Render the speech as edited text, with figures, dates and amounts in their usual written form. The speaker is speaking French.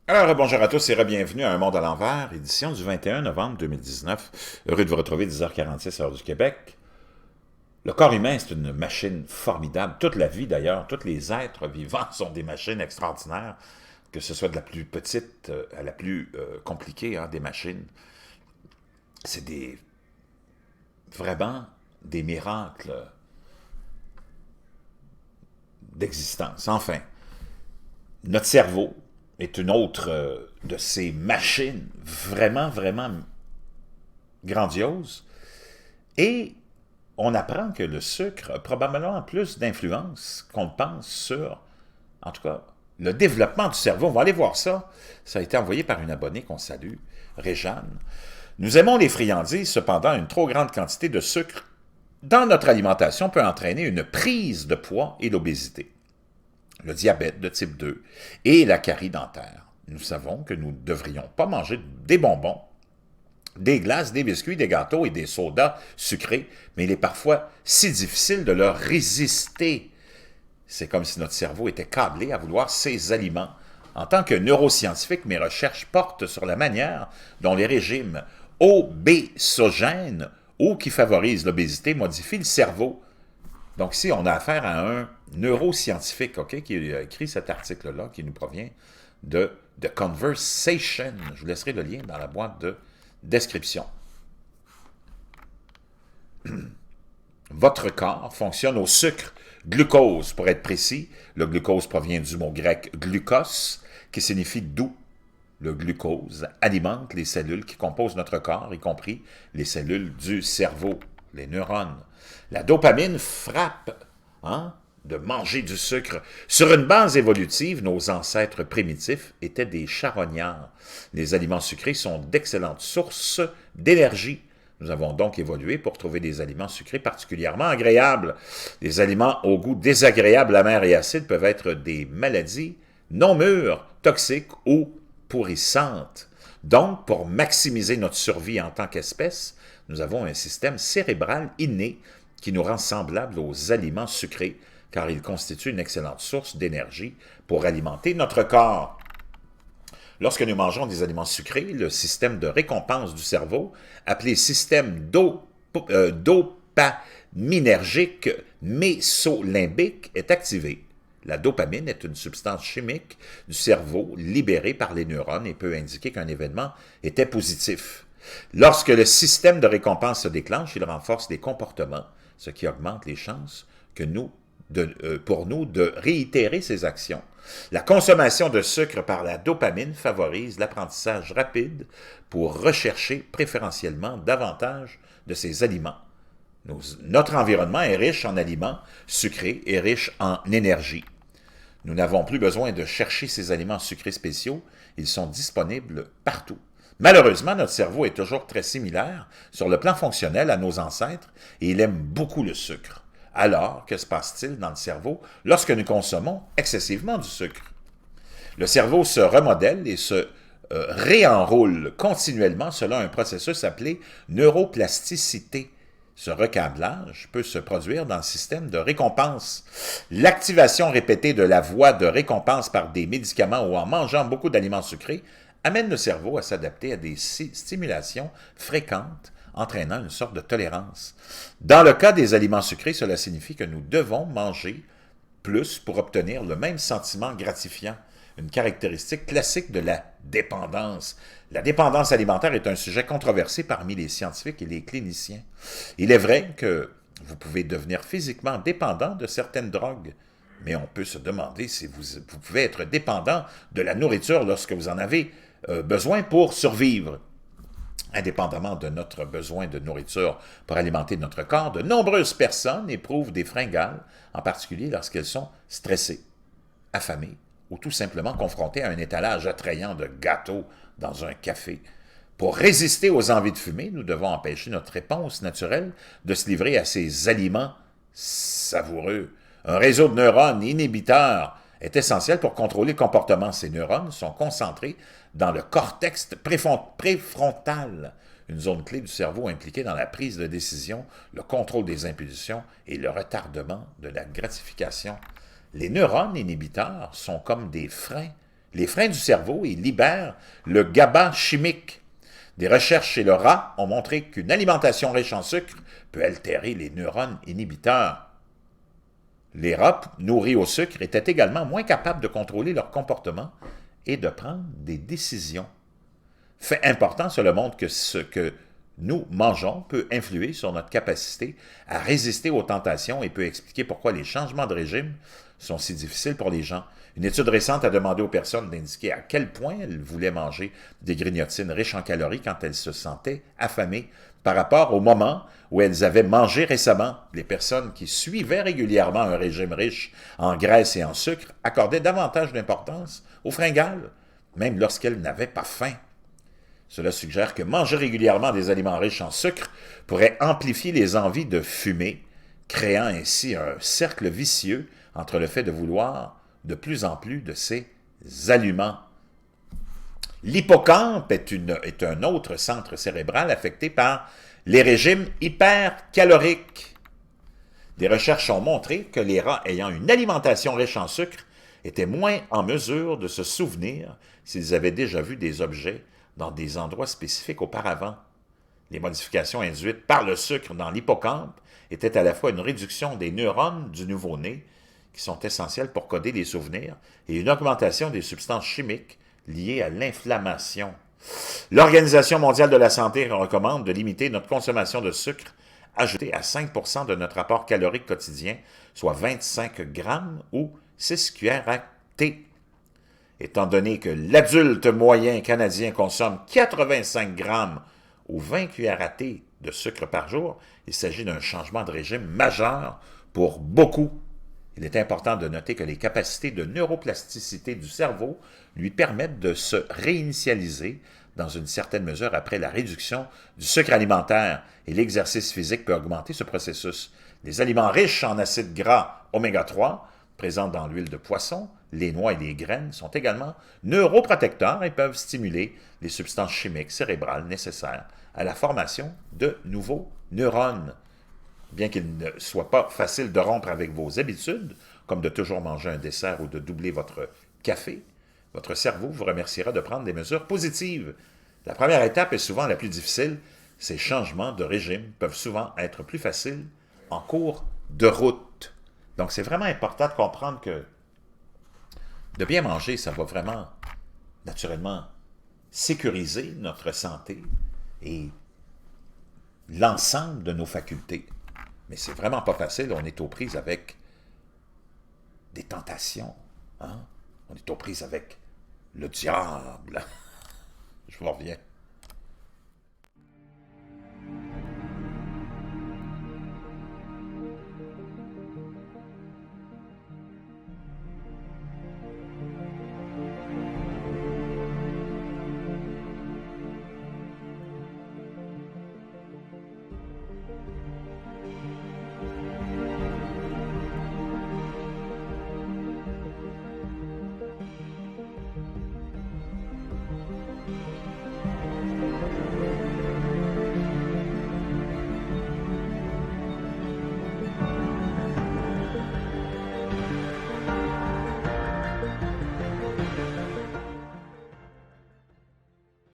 Alors, bonjour à tous et bienvenue à Un monde à l'envers, édition du 21 novembre 2019. Heureux de vous retrouver 10h46 heure du Québec. Le corps humain, c'est une machine formidable. Toute la vie, d'ailleurs, tous les êtres vivants sont des machines extraordinaires, que ce soit de la plus petite à la plus compliquée, des machines. C'est vraiment des miracles d'existence. Enfin, notre cerveau est une autre de ces machines vraiment, vraiment grandioses. Et on apprend que le sucre a probablement plus d'influence qu'on le pense sur, en tout cas, le développement du cerveau. On va aller voir ça. Ça a été envoyé par une abonnée qu'on salue, Réjeanne. Nous aimons les friandises, cependant, une trop grande quantité de sucre dans notre alimentation peut entraîner une prise de poids et l'obésité, le diabète de type 2 et la carie dentaire. Nous savons que nous ne devrions pas manger des bonbons, des glaces, des biscuits, des gâteaux et des sodas sucrés, mais il est parfois si difficile de leur résister. C'est comme si notre cerveau était câblé à vouloir ces aliments. En tant que neuroscientifique, mes recherches portent sur la manière dont les régimes obésogènes ou qui favorisent l'obésité modifient le cerveau. Donc ici, on a affaire à un neuroscientifique, qui a écrit cet article-là, qui nous provient de The Conversation. Je vous laisserai le lien dans la boîte de description. Votre corps fonctionne au sucre glucose, pour être précis. Le glucose provient du mot grec glucos, qui signifie doux. Le glucose alimente les cellules qui composent notre corps, y compris les cellules du cerveau, les neurones. La dopamine frappe de manger du sucre. Sur une base évolutive, nos ancêtres primitifs étaient des charognards. Les aliments sucrés sont d'excellentes sources d'énergie. Nous avons donc évolué pour trouver des aliments sucrés particulièrement agréables. Les aliments au goût désagréable, amer et acide peuvent être des maladies non mûres, toxiques ou pourrissantes. Donc, pour maximiser notre survie en tant qu'espèce, nous avons un système cérébral inné qui nous rend semblables aux aliments sucrés, car ils constituent une excellente source d'énergie pour alimenter notre corps. Lorsque nous mangeons des aliments sucrés, le système de récompense du cerveau, appelé système dopaminergique mésolimbique, est activé. La dopamine est une substance chimique du cerveau libérée par les neurones et peut indiquer qu'un événement était positif. Lorsque le système de récompense se déclenche, il renforce les comportements, ce qui augmente les chances pour nous de réitérer ces actions. La consommation de sucre par la dopamine favorise l'apprentissage rapide pour rechercher préférentiellement davantage de ces aliments. Notre environnement est riche en aliments sucrés et riche en énergie. Nous n'avons plus besoin de chercher ces aliments sucrés spéciaux, ils sont disponibles partout. Malheureusement, notre cerveau est toujours très similaire sur le plan fonctionnel à nos ancêtres et il aime beaucoup le sucre. Alors, que se passe-t-il dans le cerveau lorsque nous consommons excessivement du sucre? Le cerveau se remodèle et se réenroule continuellement selon un processus appelé neuroplasticité. Ce recablage peut se produire dans le système de récompense. L'activation répétée de la voie de récompense par des médicaments ou en mangeant beaucoup d'aliments sucrés amène le cerveau à s'adapter à des stimulations fréquentes, entraînant une sorte de tolérance. Dans le cas des aliments sucrés, cela signifie que nous devons manger plus pour obtenir le même sentiment gratifiant, une caractéristique classique de la dépendance. La dépendance alimentaire est un sujet controversé parmi les scientifiques et les cliniciens. Il est vrai que vous pouvez devenir physiquement dépendant de certaines drogues, mais on peut se demander si vous pouvez être dépendant de la nourriture lorsque vous en avez besoin pour survivre. Indépendamment de notre besoin de nourriture pour alimenter notre corps, de nombreuses personnes éprouvent des fringales, en particulier lorsqu'elles sont stressées, affamées ou tout simplement confrontées à un étalage attrayant de gâteaux dans un café. Pour résister aux envies de fumer, nous devons empêcher notre réponse naturelle de se livrer à ces aliments savoureux. Un réseau de neurones inhibiteurs est essentiel pour contrôler le comportement. Ces neurones sont concentrés dans le cortex préfrontal, une zone clé du cerveau impliquée dans la prise de décision, le contrôle des impulsions et le retardement de la gratification. Les neurones inhibiteurs sont comme des freins les freins du cerveau et libèrent le GABA chimique. Des recherches chez le rat ont montré qu'une alimentation riche en sucre peut altérer les neurones inhibiteurs. Les rats nourris au sucre étaient également moins capables de contrôler leur comportement et de prendre des décisions. Fait important, cela montre que ce que nous mangeons peut influer sur notre capacité à résister aux tentations et peut expliquer pourquoi les changements de régime sont si difficiles pour les gens. Une étude récente a demandé aux personnes d'indiquer à quel point elles voulaient manger des grignotines riches en calories quand elles se sentaient affamées par rapport au moment où elles avaient mangé récemment. Les personnes qui suivaient régulièrement un régime riche en graisse et en sucre accordaient davantage d'importance aux fringales, même lorsqu'elles n'avaient pas faim. Cela suggère que manger régulièrement des aliments riches en sucre pourrait amplifier les envies de fumer, créant ainsi un cercle vicieux entre le fait de vouloir de plus en plus de ces aliments. L'hippocampe est un autre centre cérébral affecté par les régimes hypercaloriques. Des recherches ont montré que les rats ayant une alimentation riche en sucre étaient moins en mesure de se souvenir s'ils avaient déjà vu des objets dans des endroits spécifiques auparavant. Les modifications induites par le sucre dans l'hippocampe étaient à la fois une réduction des neurones du nouveau-né, qui sont essentiels pour coder les souvenirs, et une augmentation des substances chimiques liées à l'inflammation. L'Organisation mondiale de la santé recommande de limiter notre consommation de sucre ajouté à 5% de notre apport calorique quotidien, soit 25 grammes ou 6 cuillères à thé. Étant donné que l'adulte moyen canadien consomme 85 grammes ou 20 cuillères à thé de sucre par jour, il s'agit d'un changement de régime majeur pour beaucoup. Il est important de noter que les capacités de neuroplasticité du cerveau lui permettent de se réinitialiser dans une certaine mesure après la réduction du sucre alimentaire, et l'exercice physique peut augmenter ce processus. Les aliments riches en acides gras oméga 3, présents dans l'huile de poisson, les noix et les graines, sont également neuroprotecteurs et peuvent stimuler les substances chimiques cérébrales nécessaires à la formation de nouveaux neurones. Bien qu'il ne soit pas facile de rompre avec vos habitudes, comme de toujours manger un dessert ou de doubler votre café, votre cerveau vous remerciera de prendre des mesures positives. La première étape est souvent la plus difficile. Ces changements de régime peuvent souvent être plus faciles en cours de route. Donc, c'est vraiment important de comprendre que de bien manger, ça va vraiment, naturellement, sécuriser notre santé et l'ensemble de nos facultés. Mais c'est vraiment pas facile. On est aux prises avec des tentations. Hein? On est aux prises avec le diable. Je vous reviens.